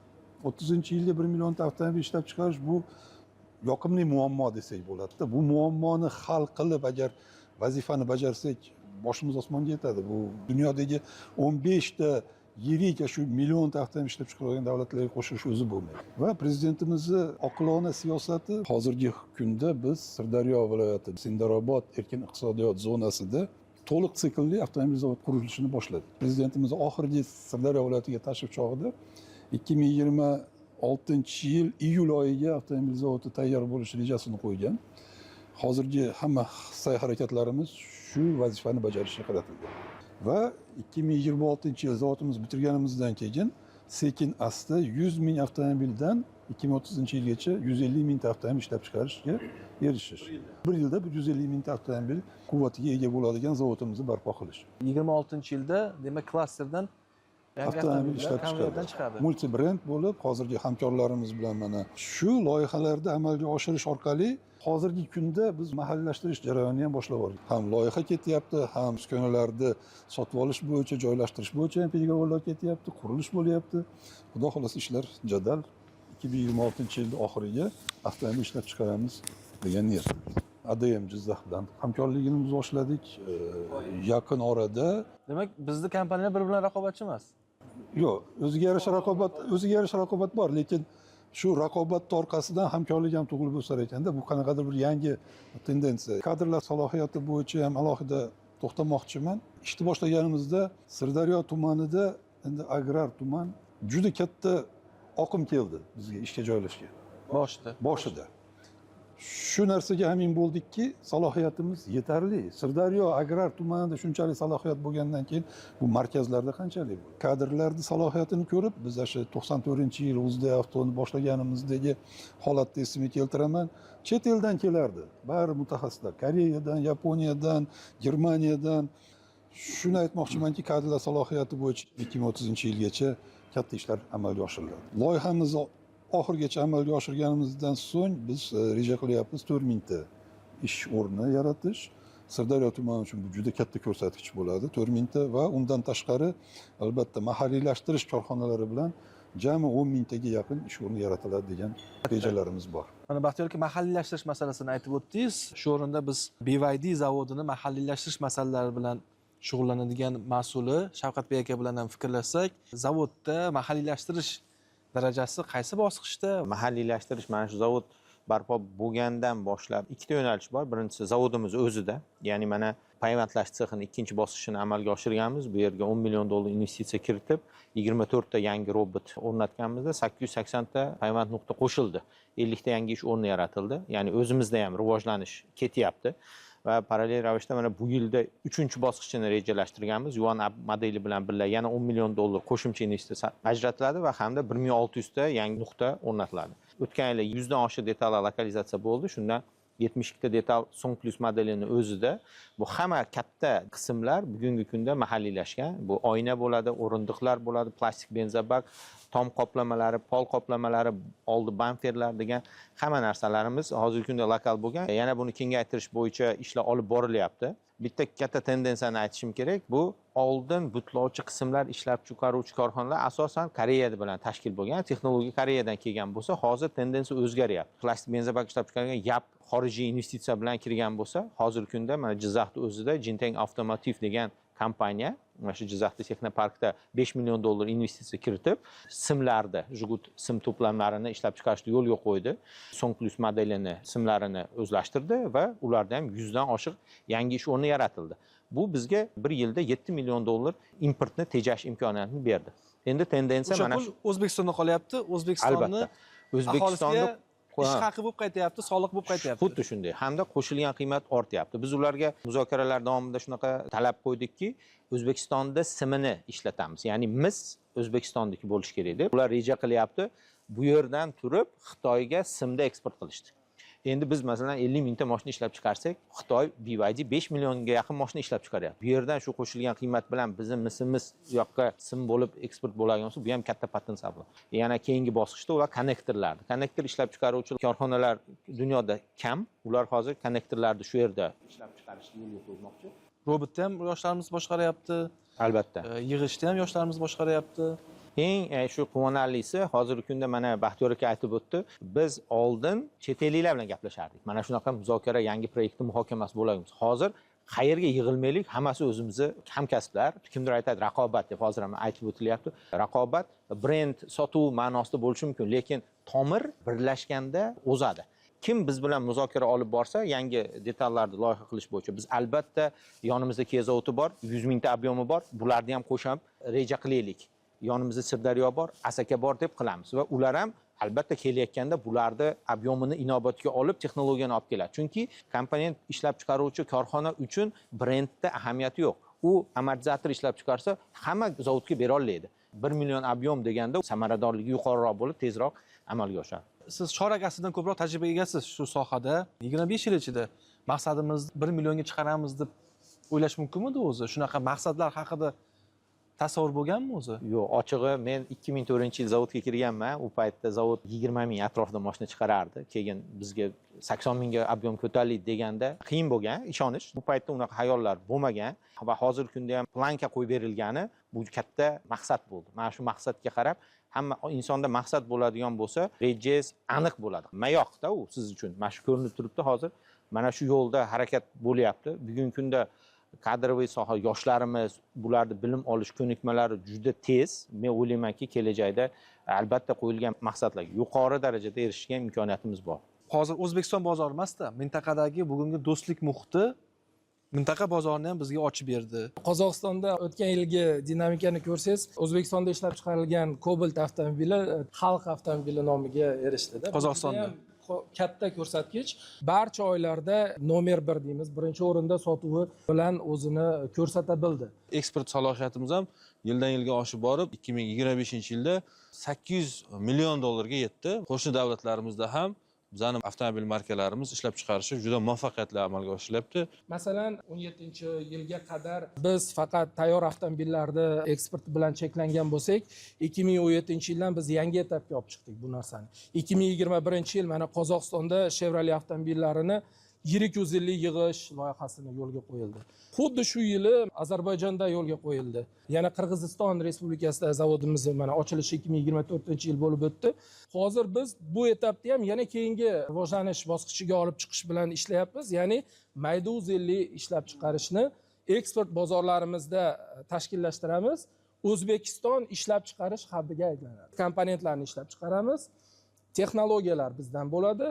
30-yilda 1 million ta avtomobil ishlab chiqarish bu yoqimli muammo desak bo'ladi-da. Bu muammoni hal qilib agar vazifani bajarsak, boshimiz osmonga yetadi. Bu dunyodagi 15 ta yirik shu million ta avtomobil ishlab chiqargan davlatlarga qo'shilish o'zi bo'lmaydi. Va prezidentimizning oqilona siyosati hozirgi kunda biz Sirdaryo viloyati Sindarobod erkin iqtisodiyot zonasida to'liq siklli avtomobil zavod qurilishini boshladi. Prezidentimiz oxirgi Sirdaryo viloyatiga tashrif chog'ida 2026-yil iyul oyiga avtomobil zavodi tayyor bo'lish rejasini qo'ygan. Hozirgi hamma sa'y-harakatlarimiz shu vazifani bajarishga qaratilgan. Va 2026-yil zavodimiz bitirganimizdan keyin sekin asta 100 ming avtomobildan 2030-yilgacha 150 mingta avtomobil ishlab chiqarishga erishish. Bir yilda 150 mingta avtomobil quvvatiga ega bo'ladigan zavodimizni barpo qilish. 26-yilda demak klasterdan avtomobil ishlab chiqadi. Multi brend bo'lib, hozirgi hamkorlarimiz bilan mana shu loyihalarda amalga oshirish orqali hozirgi kunda biz mahalliylashtirish jarayonini ham boshlab yubordik. Ham loyiha ketyapti, ham uskunalarni sotib olish bo'yicha, joylashtirish bo'yicha ham переговорlar ketyapti, qurilish bo'lyapti. Xudo xolasa ishlar jadal 2026-yilning oxiriga avtomobil ishlab chiqaramiz degan niyatdamiz. ADM Jizzaxdan hamkorligimizni boshladik. Yaqin orada demak, bizning kompaniyalar bir-bilan raqobatchi emas. Yo'q, o'ziga yarasha raqobat bor, lekin shu raqobat orqasidan hamkorlik ham tug'ilib o'sar ekanda, bu qanaqadir bir yangi tendensiya. Kadrlar salohiyati bo'yicha ham alohida to'xtamoqchiman. Ishni boshlaganimizda Sirdaryo tumanida endi agrar tuman juda katta oqim keldi bizga ishga joylashgan. Boshida. Shu narsaga amin bo'ldikki, salohiyatimiz yetarli. Sirdaryo agrar tumanida shunchalik salohiyat bo'lgandan keyin bu markazlarda qanchalik bo'ladi? Kadrlarning salohiyatini ko'rib, biz o'sha 94-yil O'zda avtoni boshlaganimizdagi holatni esimga keltiraman. Chet eldan kelardi. Bari mutaxassislar Koreyadan, Yaponiyadan, Germaniyadan. Shuni aytmoqchimanki, kadrlar salohiyati bo'yicha 2030-yilgacha katta ishlar amalga oshiriladi. Loyihamiz oxirgacha amalga oshirganimizdan so'ng biz reja qilyapmiz 4000 ta ish o'rni yaratish. Sirdaryo tumani uchun bu juda katta ko'rsatkich bo'ladi, 4000 ta va undan tashqari albatta mahalliylashtirish korxonalari bilan jami 10 mingtaga yaqin ish o'rni yaratiladi degan rejalarimiz bor. Mana Baxtiyor aka, mahalliylashtirish masalasini aytib o'tdingiz. Shu o'rinda biz BYD zavodini mahalliylashtirish masalalari bilan shug'ullanadigan mas'uli Shavqatbek aka bilan ham fikrlashsak, zavodda mahalliylashtirish darajasi qaysi bosqichda? Mahalliylashtirish mana shu zavod barpo bo'lgandan boshlab ikkita yo'nalish bor. Birinchisi zavodimiz o'zida, ya'ni mana payvandlash sexini ikkinchi bosqichini amalga oshirganmiz. Bu yerga 10 million dollar investitsiya kiritib, 24 ta yangi robot o'rnatganmizda 880 ta payvand nuqta qo'shildi. 50 ta yangi ish o'rni yaratildi. Ya'ni o'zimizda ham rivojlanish ketyapti. Va parallel ravishda mana bu yilda 3-bosqichini rejalashtirganmiz. Yuan modeli bilan birga yana 10 million dollar qo'shimcha investitsiya ajratiladi va hamda 1600 ta yangi nuqta o'rnatiladi. O'tgan yil 100 dan oshiq detallar lokalizatsiya bo'ldi. Shundan 72 ta detal Song Plus modelini o'zida. Bu hamma katta qismlar bugungi kunda mahalliylashgan. Bu oyna bo'ladi, o'rindiqlar bo'ladi, plastik benzobak, tom qoplamalari, pol qoplamalari, oldi bamperlar degan hamma narsalarimiz hozirgi kunda lokal bo'lgan. Yana buni kengaytirish bo'yicha ishlar olib borilyapti. Bitta katta tendensiyani aytishim kerak. Bu oldin butlovchi qismlar ishlab chiqaruvchi korxonalar asosan Koreya bilan tashkil bo'lgan. Texnologiya Koreyadan kelgan bo'lsa, hozir tendensiya o'zgaryapti. Plastik benzobak ishlab chiqargan yap xorijiy investitsiya bilan kirgan bo'lsa, hozirgi kunda mana Jizzaxda o'zida Jinteng Avtomotiv degan kompaniya mana shu Jizzaxda texnoparkda 5 million dollar investitsiya kiritib, simlarda Jigут sim to'plamlarini ishlab chiqarishni yo'lga qo'ydi. Song Plus modelini simlarini o'zlashtirdi va ularda ham 100 dan oshiq yangi ish o'rni yaratildi. Bu bizga bir yilda 7 million dollar importni tejash imkoniyatini berdi. Endi tendensiya mana shu O'zbekistonda qolyapti. O'zbekistonni O'zbekistonda ish haqi bo'lib qaytyapti, soliq bo'lib qaytyapti. Xuddi shunday. Hamda qo'shilgan qiymat ortyapti. Biz ularga muzokaralar davomida shunaqa talab qo'ydikki, O'zbekistonda simini ishlatamiz. Ya'ni mis O'zbekistondagi bo'lishi kerak deb. Ular reja qilyapti. Bu yerdan turib Xitoyga simda eksport qilishdi. Endi biz masalan 50 mingta mashina ishlab chiqarsak, Xitoy BYD 5 millionga yaqin mashina ishlab chiqaryapti. Bu yerdan shu qo'shilgan qiymat bilan bizning misimiz yoqqa sim bo'lib eksport bo'ladigan bo'lsa, bu ham katta potensial bor. Yana keyingi bosqichda ular konnektorlarni. Konnektor ishlab chiqaruvchi korxonalar dunyoda kam. Ular hozir konnektorlarni shu yerda ishlab chiqarishga yo'l qo'ymoqchi. Robotni ham yoshlarimiz boshqaryapti. Albatta. Yig'ishni ham yoshlarimiz boshqaryapti. Eng shu quvonarlisi hozirgi kunda mana Baxtiyor aka aytib o'tdi. Biz oldin chet elliklar bilan gaplashardik. Mana shunaqa muzokara, yangi proyektni muhokamasi bo'lamiz. Hozir qayerga yig'ilmaylik, hammasi o'zimizni hamkasblar, kimdir aytadi raqobat deb hozir ham aytib o'tilyapti. Raqobat brend sotuv ma'nosida bo'lishi mumkin, lekin tomir birlashganda o'zadi. Kim biz bilan muzokara olib borsa, yangi detallarni loyiha qilish bo'yicha biz albatta yonimizda Kezovti bor, 100 mingta obyomi bor, bularni ham qo'shib reja qilaylik. Yonimizda Sirdaryo bor, Asaka bor deb qilamiz va ular ham albatta kelayotganda bularni obyomini inobatga olib texnologiyani olib keladi. Chunki komponent ishlab chiqaruvchi korxona uchun brendda ahamiyati yo'q. U amortizator ishlab chiqarsa, hamma zavodga bera oladi. 1 million obyom deganda samaradorligi yuqoriroq bo'lib, tezroq amalga oshadi. Siz chorak asrdan ko'proq tajribaga egasiz shu sohada. 25 yil ichida maqsadimiz 1 millionga chiqaramiz deb o'ylash mumkinmidi o'zi? Shunaqa maqsadlar haqida tasavvur bo'lganmi o'zi? Yo'q, ochig'i men 2004-yil zavodga kirganman. U paytda zavod 20 ming atrofida mashina chiqarardi. Keyin bizga 80 mingga obyom ko'tariladi deganda qiyin bo'lgan, ishonish. Bu paytda unaqa hayollar bo'lmagan va hozirgi kunda ham planka qo'yib berilgani bu katta maqsad bo'ldi. Mana shu maqsadga qarab hamma insonda maqsad bo'ladigan bo'lsa, rejangiz aniq bo'ladi. Mayoqda u siz uchun. Mana shu ko'rinib turibdi hozir. Mana shu yo'lda harakat bo'lyapti. Bugungi kunda kadroviy soha yoshlarimiz bularni bilim olish ko'nikmalari juda tez. Men o'ylaymanki, kelajakda albatta qo'yilgan maqsadlarga yuqori darajada erishishga imkoniyatimiz bor. Hozir O'zbekiston bozori emasda, mintaqadagi bugungi do'stlik muhiti mintaqa bozorini ham bizga ochib berdi. Qozog'istonda o'tgan yilgi dinamikani ko'rsangiz, O'zbekistonda ishlab chiqarilgan Cobalt avtomobili xalq avtomobili nomiga erishdi-da. Qozog'istonda katta ko'rsatkich. Barcha oylarda nomer 1 deymiz, birinchi o'rinda sotuvi bilan o'zini ko'rsata bildi. Eksport salohiyatimiz ham yildan yilga oshib borib, 2025-yilda 800 million dollarga yetdi. Qo'shni davlatlarimizda ham bizning avtomobil markalarimiz ishlab chiqarishi juda muvaffaqiyatli amalga oshirilyapti. Masalan, 17-yilga qadar biz faqat tayyor avtomobillarni eksporti bilan cheklangan bo'lsak, 2017-yildan biz yangi etapga olib chiqdik bu narsani. 2021-yil mana Qozog'istonda Chevrolet avtomobillarini yirik o'zillik yig'ish loyihasini yo'lga qo'yildi. Xuddi shu yili Ozarbayjonda yo'lga qo'yildi. Yana Qirg'iziston Respublikasida zavodimiz mana ochilishi 2024-yil bo'lib o'tdi. Hozir biz bu etapda ham yana keyingi rivojlanish bosqichiga olib chiqish bilan ishlayapmiz. Ya'ni mayda o'zillik ishlab chiqarishni eksport bozorlarimizda tashkillashtiramiz. O'zbekiston ishlab chiqarish hubiga aylanadi. Komponentlarni ishlab chiqaramiz. Texnologiyalar bizdan bo'ladi.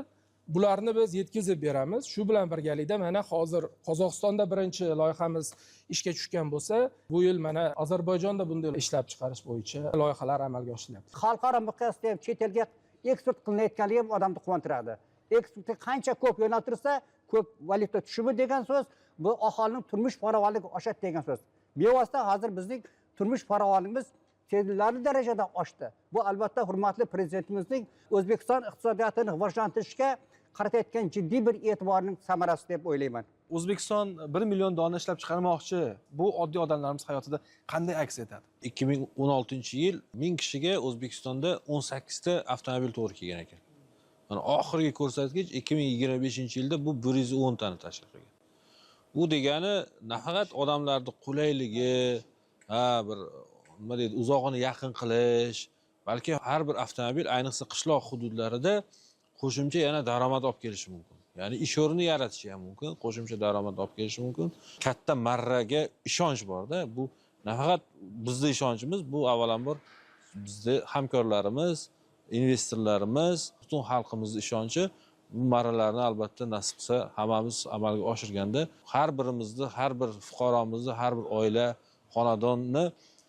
Bularni biz yetkazib beramiz. Shu bilan birgalikda mana hozir Qozog'istonda birinchi loyihamiz ishga tushgan bo'lsa, bu yil mana Ozarbayjonda bunday ishlab chiqarish bo'yicha loyihalar amalga oshirilyapti. Xalqaro miqyosda ham chet elga eksport qilinayotganligi ham odamni quvontiradi. Eksportga qancha ko'p yo'naltirsa, ko'p valyuta tushishi degan so'z, bu aholining turmush farovonligi oshadi degan so'z. Bevosita hozir bizning turmush farovonligimiz sezilarli darajada oshdi. Bu albatta hurmatli prezidentimizning O'zbekiston iqtisodiyotini rivojlantirishga qaratayotgan jiddiy bir e'tiborining samarasi deb o'ylayman. O'zbekiston 1 million dona ishlab chiqarmoqchi. Bu oddiy odamlarimiz hayotida qanday aks etadi? 2016-yil 1000 kishiga O'zbekistonda 18 ta avtomobil to'g'ri kelgan ekan. Mana oxirgi ko'rsatkich 2025-yilda bu 110 tani tashkil qilgan. Bu degani nafaqat odamlarning qulayligi, bir nima deydi, uzoqni yaqin qilish, balki har bir avtomobil ayniqsa qishloq hududlarida qo'shimcha yana daromad olib kelishi mumkin. Ya'ni ish o'rni yaratishi ham mumkin, qo'shimcha daromad olib kelishi mumkin. Katta marraga ishonch bor-da. Bu nafaqat bizning ishonchimiz, bu avvalambor bizning hamkorlarimiz, investorlarimiz, butun xalqimizning ishonchi. Bu marralarni albatta nasib qilsa hammamiz amalga oshirganda har birimizni, har bir fuqaromizni, har bir oila, xonadonni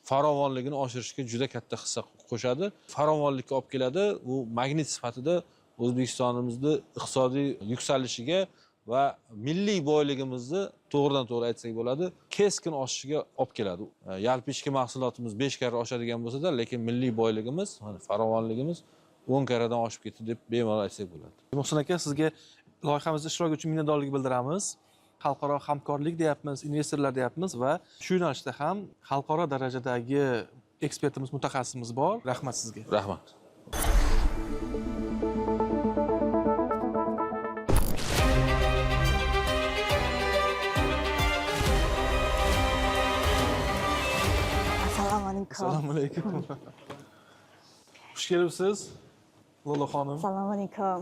farovonligini oshirishga juda katta hissa qo'shadi. Farovonlikka olib keladi. Bu magnit sifatida O'zbekistonimizning iqtisodiy yuksalishiga va milliy boyligimizni to'g'ridan to'g'ri aytsak bo'ladi, keskin oshishiga olib keladi. Yalpi ichki mahsulotimiz 5 karra oshadigan bo'lsa-da, lekin milliy boyligimiz, farovonligimiz 10 karradan oshib ketdi deb bemalol aytsak bo'ladi. Muhsin aka, sizga loyihamizda ishtirok uchun minnatdorlik bildiramiz. Xalqaro hamkorlik deyapmiz, investorlar deyapmiz va shu yo'nalishda ham xalqaro darajadagi ekspertimiz, mutaxassisimiz bor. Rahmat sizga. Rahmat. Assalomu alaykum. Assalomu alaykum. Xush kelibsiz, Lola xonim. Assalomu alaykum.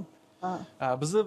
Bizni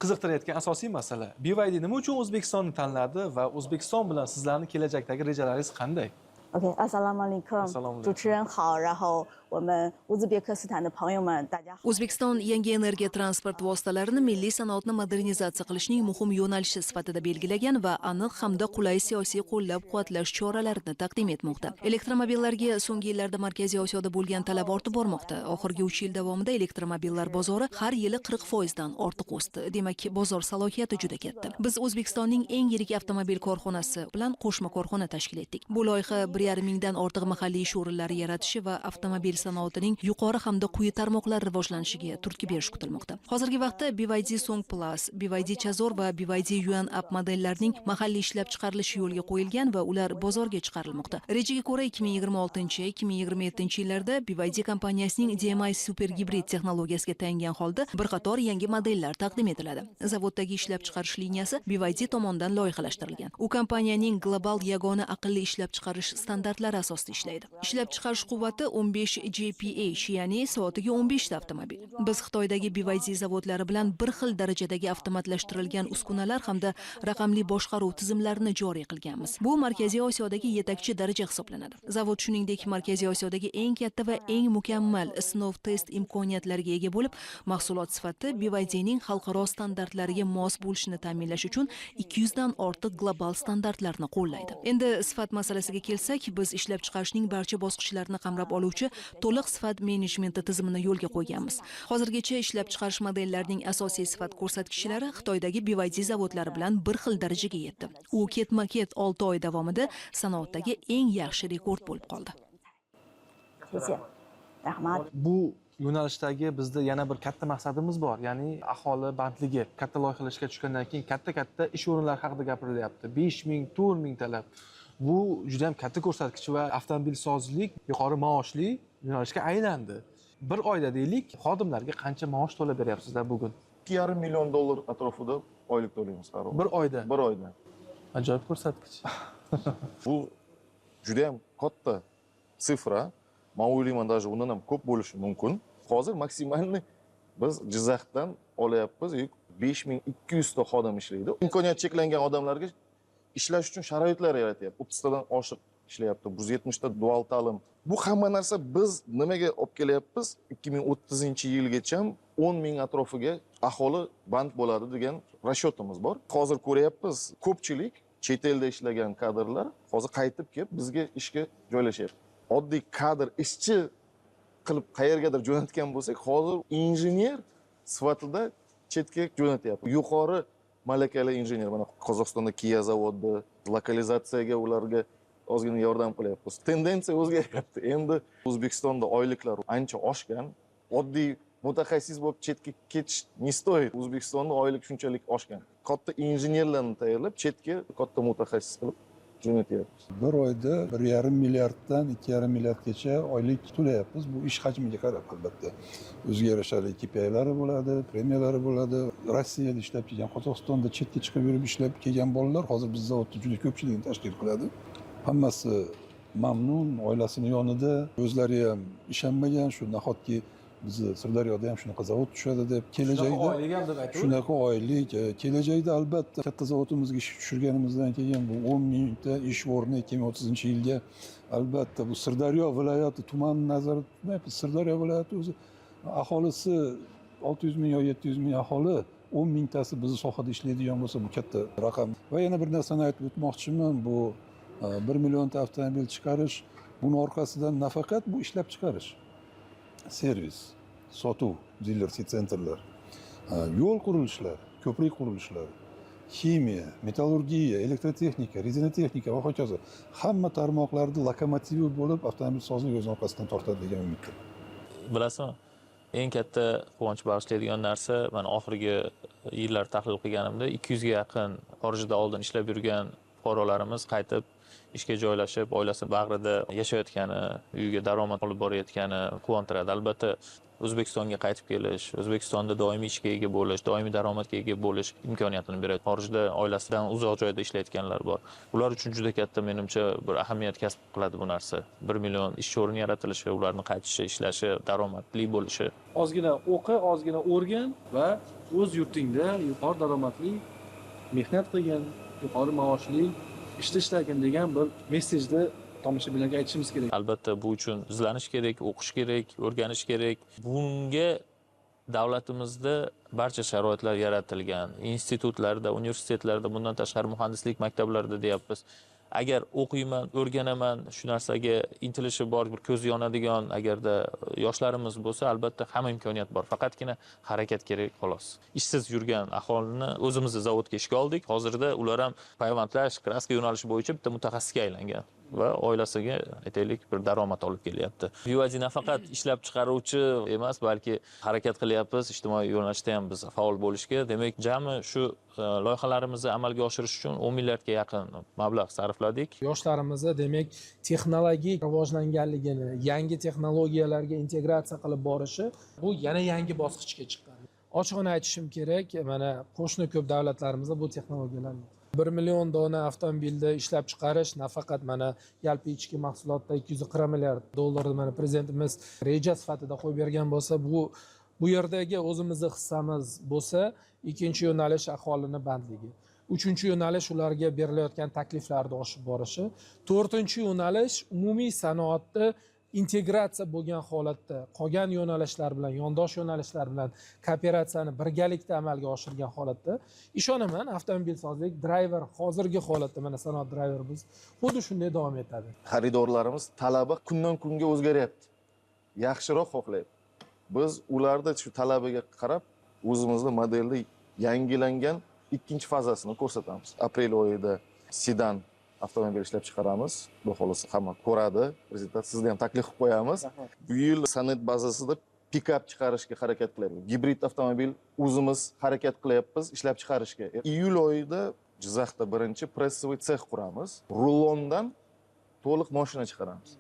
qiziqtirayotgan asosiy masala BYD nima uchun O'zbekistonni tanladi va O'zbekiston bilan sizlarning kelajakdagi rejalaringiz qanday? OK， assalomu alaykum， 主持人好，然后我们乌兹别克斯坦的朋友们，大家好。 O'zbekiston yangi energiya transport vositalarini milliy sanoatni modernizatsiya qilishning muhim yo'nalishi sifatida belgilagan va aniq hamda qulay siyosiy qo'llab-quvvatlash choralarini taqdim etmoqda. Elektromobillarga so'nggi yillarda Markaziy Osiyoda bo'lgan talab ortib bormoqda. Oxirgi 3 yil davomida elektromobillar bozori har yili 40% dan ortiq o'sdi. Demak, bozor salohiyati juda katta. Biz O'zbekistonning eng yirik avtomobil korxonasi bilan qo'shma korxona tashkil etdik. Bu loyiha 1,5 mingdan ortiq mahalliy ish o'rinlari yaratishi va avtomobil sanoatining yuqori hamda quyi tarmoqlar rivojlanishiga turtki berish kutilmoqda. Hozirgi vaqtda BYD Song Plus, BYD Chazor va BYD Yuan Up modellarining mahalliy ishlab chiqarilishi yo'lga qo'yilgan va ular bozorga chiqarilmoqda. Rejaga ko'ra 2026-2027 yillarda BYD kompaniyasining DMI super gibrid texnologiyasiga tayangan holda bir qator yangi modellar taqdim etiladi. Zavoddagi ishlab chiqarish liniyasi BYD tomonidan loyihalashtirilgan. U kompaniyaning global yagona aqlli ishlab chiqarish standartlari asosida ishlaydi. Ishlab chiqarish quvvati 15 GPH, ya'ni soatiga 15 ta avtomobil. Biz Xitoydagi BYD zavodlari bilan bir xil darajadagi avtomatlashtirilgan uskunalar hamda raqamli boshqaruv tizimlarini joriy qilganmiz. Bu Markaziy Osiyodagi yetakchi daraja hisoblanadi. Zavod shuningdek Markaziy Osiyodagi eng katta va eng mukammal sinov test imkoniyatlariga ega bo'lib, mahsulot sifati BYDning xalqaro standartlariga mos bo'lishini ta'minlash uchun 200 dan ortiq global standartlarni qo'llaydi. Endi sifat masalasiga kelsak, biz ishlab chiqarishning barcha bosqichlarini qamrab oluvchi to'liq sifat menejmenti tizimini yo'lga qo'yganmiz. Hozirgacha ishlab chiqarish modellarining asosiy sifat ko'rsatkichlari Xitoydagi BYD zavodlari bilan bir xil darajaga yetdi. U ketma-ket 6 oy davomida sanoatdagi eng yaxshi rekord bo'lib qoldi. 谢谢。Rahmat. Bu yo'nalishdagi bizda yana bir katta maqsadimiz bor, ya'ni aholi bandligi. Katta loyihalashga tushgandan keyin katta ish o'rinlari haqida gapirilyapti. 5000, 4000 talab. Bu juda ham katta ko'rsatkich va avtomobilsozlik yuqori maoshli yo'nalishga aylandi. Bir oyda deylik, xodimlarga qancha maosh to'lab beryapsizlar bugun? 2,5 million dollar atrofida oylik to'laymiz har oy. Bir oyda. Bir oyda. Ajoyib ko'rsatkich. Bu juda ham katta sifra. Men o'ylayman, даже undan ham ko'p bo'lishi mumkin. Hozir maksimalni biz Jizzaxdan olyapmiz. 5200 ta xodim ishlaydi. Imkoniyat cheklangan odamlarga ishlash uchun sharoitlar yaratyapti. 30 tadan oshiq ishlayapti. 170 ta dual ta'lim. Bu hamma narsa biz nimaga olib kelyapmiz? 2030-yilgacha 10 ming atrofiga aholi band bo'ladi degan rashyotimiz bor. Hozir ko'ryapmiz, ko'pchilik chet elda ishlagan kadrlar hozir qaytib kelib bizga ishga joylashyapti. Oddiy kadr ishchi qilib qayergadir jo'natgan bo'lsak, hozir injener sifatida chetga jo'natyapti. Yuqori malakali injener, mana Qozog'istonda Kia zavodi, lokalizatsiyaga ularga ozgina yordam qilyapmiz. Tendensiya o'zgaryapti. Endi O'zbekistonda oyliklar ancha oshgan. Oddiy mutaxassis bo'lib chetga ketish ne stoyid. O'zbekistonda oylik shunchalik oshgan. Katta injenerlarni tayyorlab, chetga katta mutaxassis qilib jo'natyapmiz. Bir oyda 1,5 milliarddan 2,5 milliardgacha oylik to'layapmiz. Bu ish hajmiga qarab albatta. O'ziga yarasha KPI'lari bo'ladi, premiyalari bo'ladi. Rossiyada ishlab kelgan, Qozog'istonda chetga chiqib yurib ishlab kelgan bolalar hozir biz zavodda juda ko'pchilikni tashkil qiladi. Hammasi mamnun, oilasini yonida, o'zlari ham ishonmagan, shu nahotki bizni Sirdaryoda ham shunaqa zavod tushadi deb kelajakda shunaqa oylik kelajakda albatta katta zavodimizga ish tushirganimizdan keyin bu 10 mingta ish o'rni 2030-yilga albatta bu Sirdaryo viloyati tumanni nazarda tutmayapmiz. Sirdaryo viloyati o'zi aholisi 600 ming yo 700 ming aholi, 10 mingtasi bizni sohada ishlaydigan bo'lsa bu katta raqam. Va yana bir narsani aytib o'tmoqchiman, bu 1 millionta avtomobil chiqarish, buni orqasidan nafaqat bu ishlab chiqarish, servis, sotuv, dilerlik sentrlar, yo'l qurilishlari, ko'prik qurilishlari, ximiya, metallurgiya, elektrotexnika, rezina texnika va hokazo hamma tarmoqlarda lokomotivi bo'lib avtomobil sozlik o'z orqasidan tortadi degan umidda. Bilasizmi? Eng katta quvonch bag'ishlaydigan narsa, men oxirgi yillar tahlil qilganimda 200 ga yaqin xorijda oldin ishlab yurgan fuqarolarimiz qaytib ishga joylashib, oilasi bag'rida yashayotgani, uyiga daromad olib borayotgani quvontiradi. Albatta, O'zbekistonga qaytib kelish, O'zbekistonda doimiy ishga ega bo'lish, doimiy daromadga ega bo'lish imkoniyatini beradi. Xorijda oilasidan uzoq joyda ishlayotganlar bor. Ular uchun juda katta, menimcha, bir ahamiyat kasb qiladi bu narsa. 1 million ish o'rni yaratilishi, ularning qaytishi, ishlashi, daromadli bo'lishi. Ozgina o'qi, ozgina o'rgan va o'z yurtingda yuqori daromadli mehnat qilgan, yuqori maoshli ishda ishlagin degan bir mesajni tomoshabinlarga aytishimiz kerak. Albatta, bu uchun izlanish kerak, o'qish kerak, o'rganish kerak. Bunga davlatimizda barcha sharoitlar yaratilgan. Institutlarda, universitetlarda, bundan tashqari muhandislik maktablarida deyapmiz. Agar o'qiyman, o'rganaman, shu narsaga intilishi bor, bir ko'zi yonadigan agarda yoshlarimiz bo'lsa, albatta hamma imkoniyat bor. Faqatgina harakat kerak xolos. Ishsiz yurgan aholini o'zimizni zavodga ishga oldik. Hozirda ular ham payvandlash, kraska yo'nalishi bo'yicha bitta mutaxassisga aylangan va oilasiga aytaylik bir daromad olib kelyapti. BYD nafaqat ishlab chiqaruvchi emas, balki harakat qilyapmiz ijtimoiy yo'nalishda ham biz faol bo'lishga. Demak, jami shu loyihalarimizni amalga oshirish uchun 10 milliardga yaqin mablag' sarfladik. Yoshlarimizni demak texnologik rivojlanganligini, yangi texnologiyalarga integratsiya qilib borishi bu yana yangi bosqichga chiqqan. Ochiqini aytishim kerak, mana qo'shni ko'p davlatlarimizda bu texnologiyalar 1 million dona avtomobilda ishlab chiqarish nafaqat mana yalpi ichki mahsulotda 240 milliard dollarni mana prezidentimiz reja sifatida qo'yib bergan bo'lsa, bu yerdagi o'zimizning hissamiz bo'lsa, ikkinchi yo'nalish aholini bandligi. Uchinchi yo'nalish ularga berilayotgan takliflarni oshib borishi. To'rtinchi yo'nalish umumiy sanoatda integratsiya bo'lgan holatda qolgan yo'nalishlar bilan, yondosh yo'nalishlar bilan kooperatsiyani birgalikda amalga oshirgan holatda ishonaman, avtomobilsozlik driver hozirgi holatda mana sanoat driverimiz xuddi shunday davom etadi. Xaridorlarimiz talabi kundan kunga o'zgaryapti. Yaxshiroq xohlayapti. Biz ularda shu talabiga qarab o'zimizni modelda yangilangan ikkinchi fazasini ko'rsatamiz. Aprel oyida sedan avtomobil ishlab chiqaramiz. Xudo xolasa hamma ko'radi. Prezident sizni ham taklif qilib qo'yamiz. Bu yil sanoat bazasida pikap chiqarishga harakat qilyapmiz. Gibrid avtomobil o'zimiz harakat qilyapmiz ishlab chiqarishga. Iyul oyida Jizzaxda birinchi pressovый sex quramiz. Rulondan to'liq mashina chiqaramiz.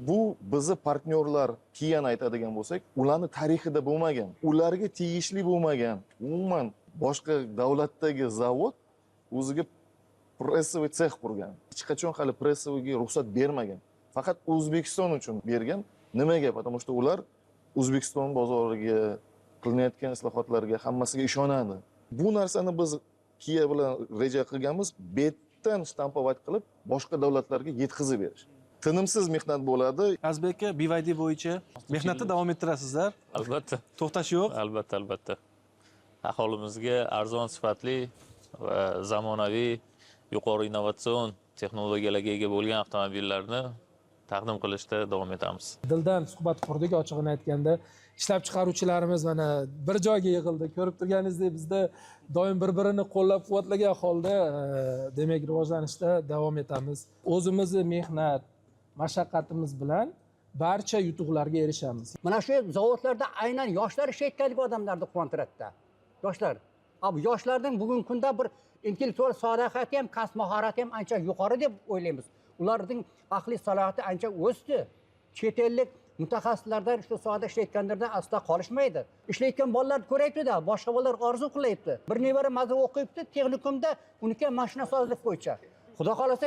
Bu bizni partnyorlar Kia'ni aytadigan bo'lsak, ularning tarixida bo'lmagan, ularga tegishli bo'lmagan, umuman boshqa davlatdagi zavod o'ziga pressovый sex qurgan. Hech qachon hali pressoviyga ruxsat bermagan. Faqat O'zbekiston uchun bergan. Nimaga? Потому что ular O'zbekiston bozoriga qilinayotgan islohotlarga hammasiga ishonadi. Bu narsani biz Kia bilan reja qilganmiz, bet tubdan shtampovat qilib boshqa davlatlarga yetkazib berish. Tinimsiz mehnat bo'ladi. Azbek aka, BYD bo'yicha mehnatni davom ettirasizlar. Albatta. To'xtash yo'q. Albatta. Aholimizga arzon sifatli va zamonaviy, yuqori innovatsion texnologiyalarga ega bo'lgan avtomobillarni taqdim qilishda davom etamiz. Dildan suhbat qurdik, ochig'ini aytganda ishlab chiqaruvchilarimiz mana bir joyga yig'ildi. Ko'rib turganingizdek, bizda doim bir-birini qo'llab-quvvatlagan holda demak rivojlanishda davom etamiz. O'zimizni mehnat, mashaqqatimiz bilan barcha yutuqlarga erishamiz. Mana shu zavodlarda aynan yoshlar ishlayotgan odamlarni quvontiradi. Yoshlar. Bu yoshlarning bugungi kunda bir intellektual salohiyati ham, kasb mahorati ham ancha yuqori deb o'ylaymiz. Ularning aqliy salohiyati ancha o'sdi. Chet ellik mutaxassislardan shu sohada ishlayotganlardan aslo qolishmaydi. Ishlayotgan bolalarni ko'rayapti-da, boshqa bolalar orzu qilyapti. Bir nevara mazra o'qiyapti, texnikumda uniki mashina sozlik bo'yicha. Xudo xolasa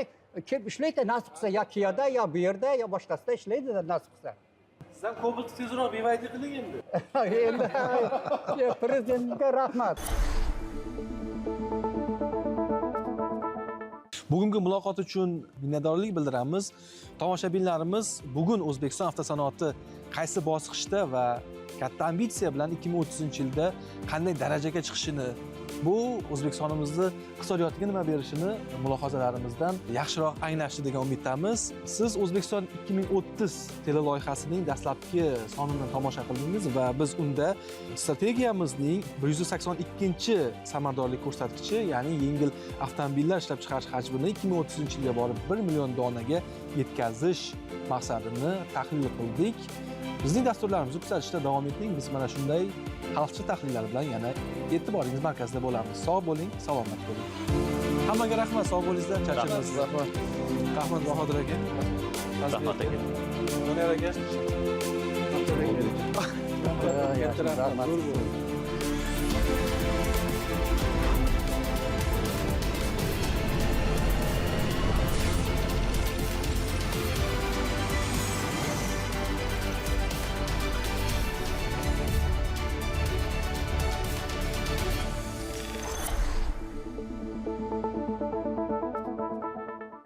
kelib ishlaydi, nasib qilsa, yo Kiyada, yo bu yerda, yo boshqasida ishlaydi, nasib qilsa. Sizlar Cobalt tezroq BYD qiling endi. Endi prezidentga rahmat. Bugungi muloqot uchun minnatdorlik bildiramiz. Tomoshabinlarimiz bugun O'zbekiston avtosanoati qaysi bosqichda va katta ambitsiya bilan 2030-yilda qanday darajaga chiqishini, bu O'zbekistonimizni iqtisodiyotiga nima berishini mulohazalarimizdan yaxshiroq anglashdi degan umiddamiz. Siz O'zbekiston 2030 teleloyihasining dastlabki sonini tomosha qildingiz va biz unda strategiyamizning 182-samaradorlik ko'rsatkichi, ya'ni yengil avtomobillar ishlab chiqarish hajmini 2030-yilga borib 1 million donaga yetkazish maqsadini tahlil qildik. Bizning dasturlarimiz yuksalishda davom eting. Biz mana shunday xalqcha tahlillar bilan yana e'tiboringiz markazida bo'lamiz. Sog' bo'ling, salomat bo'ling. Hammaga rahmat, sog' bo'linglar, charchamasizlar. Rahmat Bahodir aka. Rahmat aka. Do'nar aka. Rahmat.